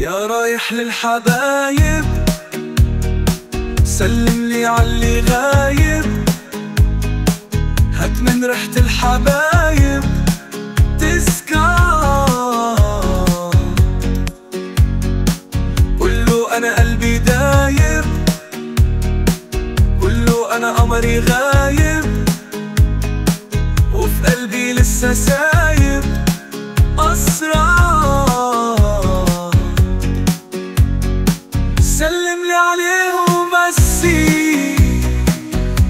يا رايح للحبايب سلم لي عاللي غايب، هات من ريحة الحبايب تذكار. قوله أنا قلبي دايب، قوله أنا قمري غايب، وفي قلبي لسه سايب أسرار. سلم لي عليهم بسي،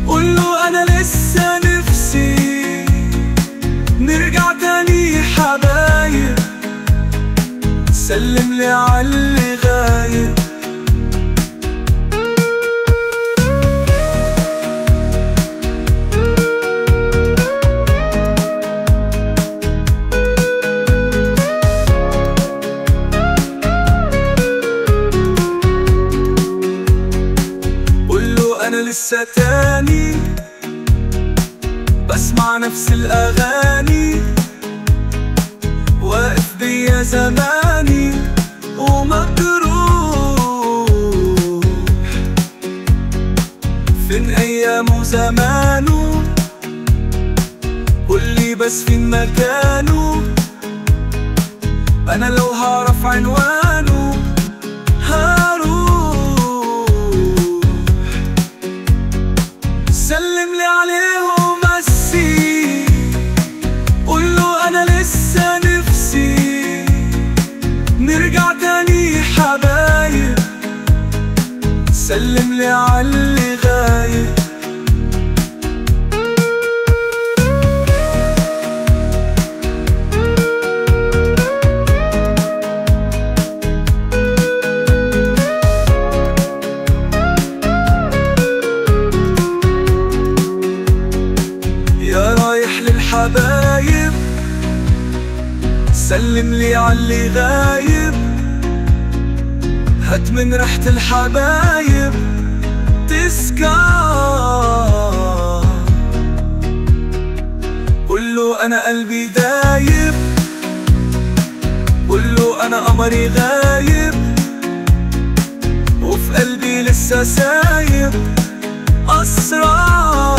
قوله أنا لسه نفسي نرجع تاني حبايب. سلم لي عاللي غايب. أنا لسه تاني بسمع نفس الأغاني، واقف بيا زماني ومجروح. فين أيامه وزمانه؟ قولي بس فين مكانه؟ أنا لو هعرف عنوانه هروح. سلم لي عليهم بسي، قوله أنا لسه نفسي نرجع تاني حبايب. سلم لي عاللي غايب. للحبايب سلم لي عاللي غايب، هات من ريحة الحبايب تذكار. قوله أنا قلبي دايب، قوله أنا قمري غايب، وفي قلبي لسه سايب أسرار.